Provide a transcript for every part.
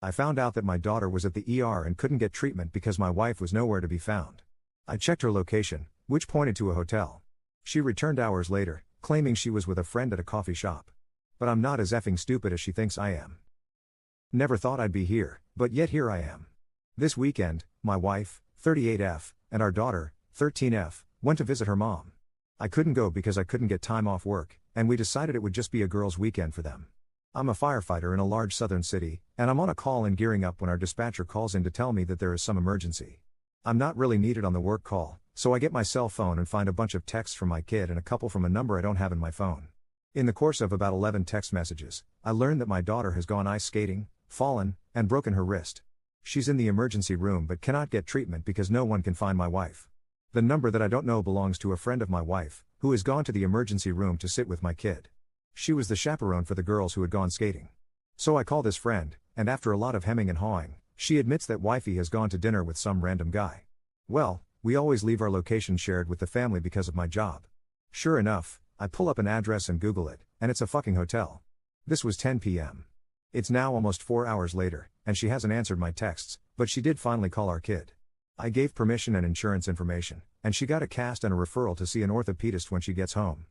I found out that my daughter was at the ER and couldn't get treatment because my wife was nowhere to be found. I checked her location, which pointed to a hotel. She returned hours later, claiming she was with a friend at a coffee shop. But I'm not as effing stupid as she thinks I am. Never thought I'd be here, but yet here I am. This weekend, my wife, 38F, and our daughter, 13F, went to visit her mom. I couldn't go because I couldn't get time off work, and we decided it would just be a girls' weekend for them. I'm a firefighter in a large southern city, and I'm on a call and gearing up when our dispatcher calls in to tell me that there is some emergency. I'm not really needed on the work call, so I get my cell phone and find a bunch of texts from my kid and a couple from a number I don't have in my phone. In the course of about 11 text messages, I learned that my daughter has gone ice skating, fallen, and broken her wrist. She's in the emergency room but cannot get treatment because no one can find my wife. The number that I don't know belongs to a friend of my wife, who has gone to the emergency room to sit with my kid. She was the chaperone for the girls who had gone skating. So I call this friend, and after a lot of hemming and hawing, she admits that wifey has gone to dinner with some random guy. Well, we always leave our location shared with the family because of my job. Sure enough, I pull up an address and Google it, and it's a fucking hotel. This was 10 p.m. It's now almost 4 hours later, and she hasn't answered my texts, but she did finally call our kid. I gave permission and insurance information, and she got a cast and a referral to see an orthopedist when she gets home.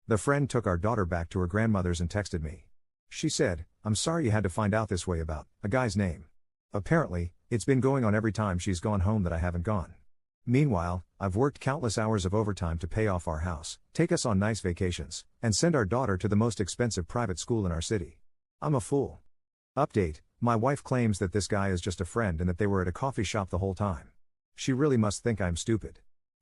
The friend took our daughter back to her grandmother's and texted me. She said, "I'm sorry you had to find out this way about a guy's name. Apparently, it's been going on every time she's gone home that I haven't gone. Meanwhile, I've worked countless hours of overtime to pay off our house, take us on nice vacations, and send our daughter to the most expensive private school in our city. I'm a fool." Update: my wife claims that this guy is just a friend and that they were at a coffee shop the whole time. She really must think I'm stupid.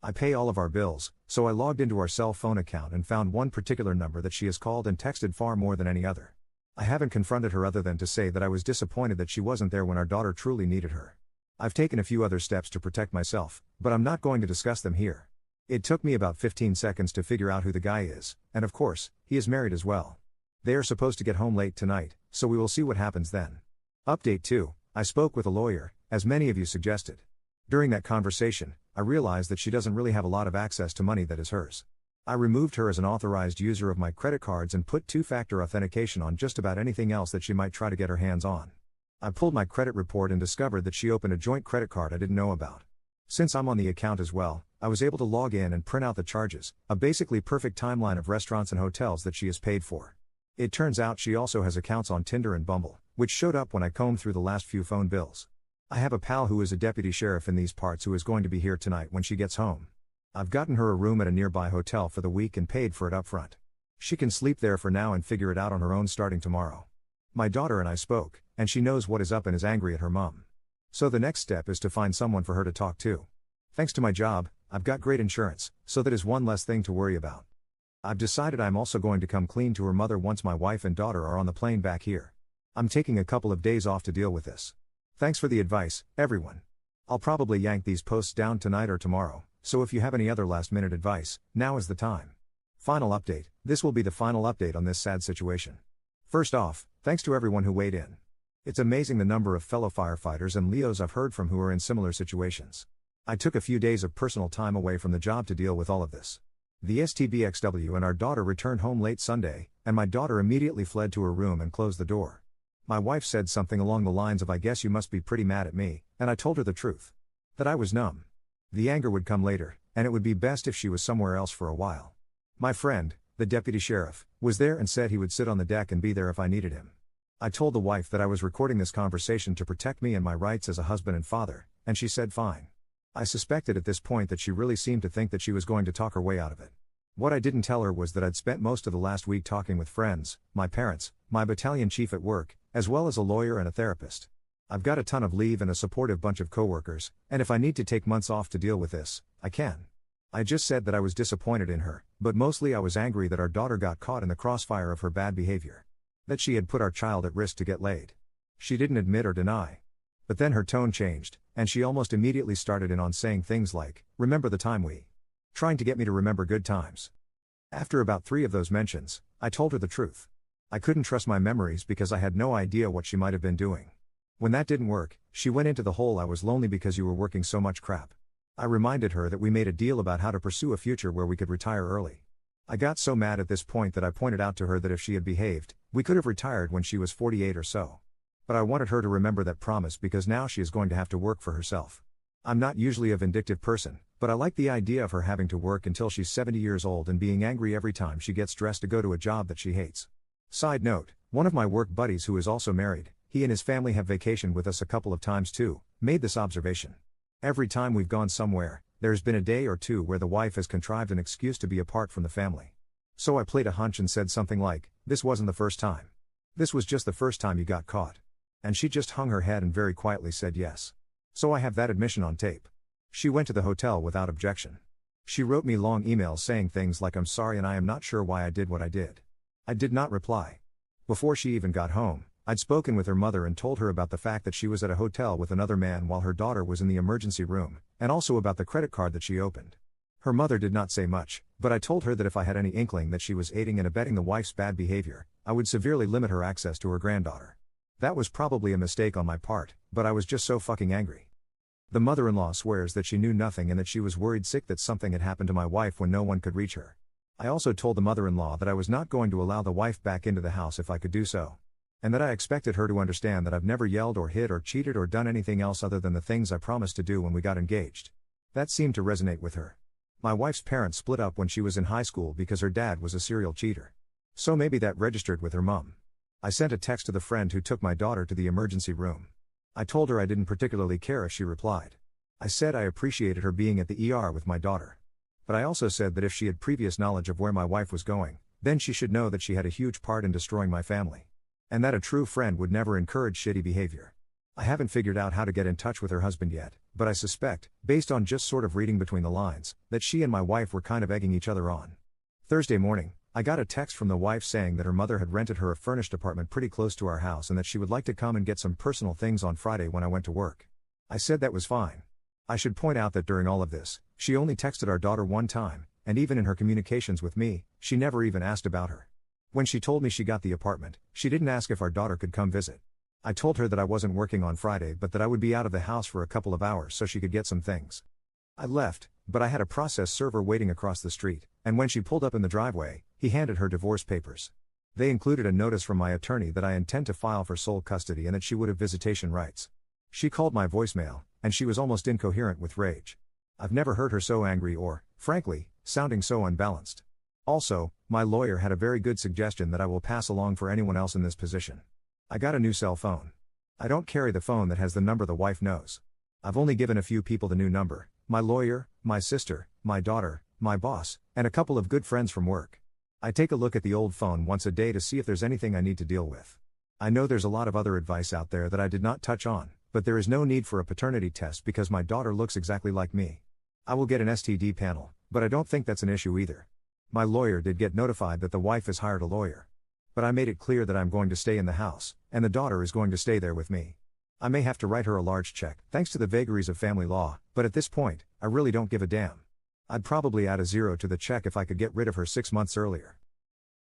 I pay all of our bills, so I logged into our cell phone account and found one particular number that she has called and texted far more than any other. I haven't confronted her other than to say that I was disappointed that she wasn't there when our daughter truly needed her. I've taken a few other steps to protect myself, but I'm not going to discuss them here. It took me about 15 seconds to figure out who the guy is, and of course, he is married as well. They are supposed to get home late tonight, so we will see what happens then. Update 2, I spoke with a lawyer, as many of you suggested. During that conversation, I realized that she doesn't really have a lot of access to money that is hers. I removed her as an authorized user of my credit cards and put two-factor authentication on just about anything else that she might try to get her hands on. I pulled my credit report and discovered that she opened a joint credit card I didn't know about. Since I'm on the account as well, I was able to log in and print out the charges, a basically perfect timeline of restaurants and hotels that she has paid for. It turns out she also has accounts on Tinder and Bumble, which showed up when I combed through the last few phone bills. I have a pal who is a deputy sheriff in these parts who is going to be here tonight when she gets home. I've gotten her a room at a nearby hotel for the week and paid for it up front. She can sleep there for now and figure it out on her own starting tomorrow. My daughter and I spoke, and she knows what is up and is angry at her mom. So the next step is to find someone for her to talk to. Thanks to my job, I've got great insurance, so that is one less thing to worry about. I've decided I'm also going to come clean to her mother once my wife and daughter are on the plane back here. I'm taking a couple of days off to deal with this. Thanks for the advice, everyone. I'll probably yank these posts down tonight or tomorrow, so if you have any other last-minute advice, now is the time. Final update: this will be the final update on this sad situation. First off, thanks to everyone who weighed in. It's amazing the number of fellow firefighters and Leos I've heard from who are in similar situations. I took a few days of personal time away from the job to deal with all of this. The STBXW and our daughter returned home late Sunday, and my daughter immediately fled to her room and closed the door. My wife said something along the lines of, "I guess you must be pretty mad at me," and I told her the truth. That I was numb. The anger would come later, and it would be best if she was somewhere else for a while. My friend, the deputy sheriff, was there and said he would sit on the deck and be there if I needed him. I told the wife that I was recording this conversation to protect me and my rights as a husband and father, and she said fine. I suspected at this point that she really seemed to think that she was going to talk her way out of it. What I didn't tell her was that I'd spent most of the last week talking with friends, my parents, my battalion chief at work, as well as a lawyer and a therapist. I've got a ton of leave and a supportive bunch of coworkers, and if I need to take months off to deal with this, I can. I just said that I was disappointed in her, but mostly I was angry that our daughter got caught in the crossfire of her bad behavior. That she had put our child at risk to get laid. She didn't admit or deny. But then her tone changed, and she almost immediately started in on saying things like, "Remember the time we..." Trying to get me to remember good times. After about 3 of those mentions, I told her the truth. I couldn't trust my memories because I had no idea what she might have been doing. When that didn't work, she went into the whole "I was lonely because you were working so much" crap. I reminded her that we made a deal about how to pursue a future where we could retire early. I got so mad at this point that I pointed out to her that if she had behaved, we could have retired when she was 48 or so. But I wanted her to remember that promise because now she is going to have to work for herself. I'm not usually a vindictive person, but I like the idea of her having to work until she's 70 years old and being angry every time she gets dressed to go to a job that she hates. Side note, one of my work buddies who is also married, he and his family have vacationed with us a couple of times too, made this observation. Every time we've gone somewhere, there's been a day or two where the wife has contrived an excuse to be apart from the family. So I played a hunch and said something like, "This wasn't the first time. This was just the first time you got caught." And she just hung her head and very quietly said yes. So I have that admission on tape. She went to the hotel without objection. She wrote me long emails saying things like "I'm sorry and I am not sure why I did what I did." I did not reply. Before she even got home, I'd spoken with her mother and told her about the fact that she was at a hotel with another man while her daughter was in the emergency room, and also about the credit card that she opened. Her mother did not say much, but I told her that if I had any inkling that she was aiding and abetting the wife's bad behavior, I would severely limit her access to her granddaughter. That was probably a mistake on my part, but I was just so fucking angry. The mother-in-law swears that she knew nothing and that she was worried sick that something had happened to my wife when no one could reach her. I also told the mother-in-law that I was not going to allow the wife back into the house if I could do so. And that I expected her to understand that I've never yelled or hit or cheated or done anything else other than the things I promised to do when we got engaged. That seemed to resonate with her. My wife's parents split up when she was in high school because her dad was a serial cheater. So maybe that registered with her mom. I sent a text to the friend who took my daughter to the emergency room. I told her I didn't particularly care if she replied. I said I appreciated her being at the ER with my daughter. But I also said that if she had previous knowledge of where my wife was going, then she should know that she had a huge part in destroying my family. And that a true friend would never encourage shitty behavior. I haven't figured out how to get in touch with her husband yet, but I suspect, based on just sort of reading between the lines, that she and my wife were kind of egging each other on. Thursday morning, I got a text from the wife saying that her mother had rented her a furnished apartment pretty close to our house and that she would like to come and get some personal things on Friday when I went to work. I said that was fine. I should point out that during all of this, she only texted our daughter one time, and even in her communications with me, she never even asked about her. When she told me she got the apartment, she didn't ask if our daughter could come visit. I told her that I wasn't working on Friday but that I would be out of the house for a couple of hours so she could get some things. I left, but I had a process server waiting across the street, and when she pulled up in the driveway, he handed her divorce papers. They included a notice from my attorney that I intend to file for sole custody and that she would have visitation rights. She called my voicemail, and she was almost incoherent with rage. I've never heard her so angry or, frankly, sounding so unbalanced. Also, my lawyer had a very good suggestion that I will pass along for anyone else in this position. I got a new cell phone. I don't carry the phone that has the number the wife knows. I've only given a few people the new number: my lawyer, my sister, my daughter, my boss, and a couple of good friends from work. I take a look at the old phone once a day to see if there's anything I need to deal with. I know there's a lot of other advice out there that I did not touch on, but there is no need for a paternity test because my daughter looks exactly like me. I will get an STD panel, but I don't think that's an issue either. My lawyer did get notified that the wife has hired a lawyer. But I made it clear that I'm going to stay in the house, and the daughter is going to stay there with me. I may have to write her a large check, thanks to the vagaries of family law, but at this point, I really don't give a damn. I'd probably add a zero to the check if I could get rid of her 6 months earlier.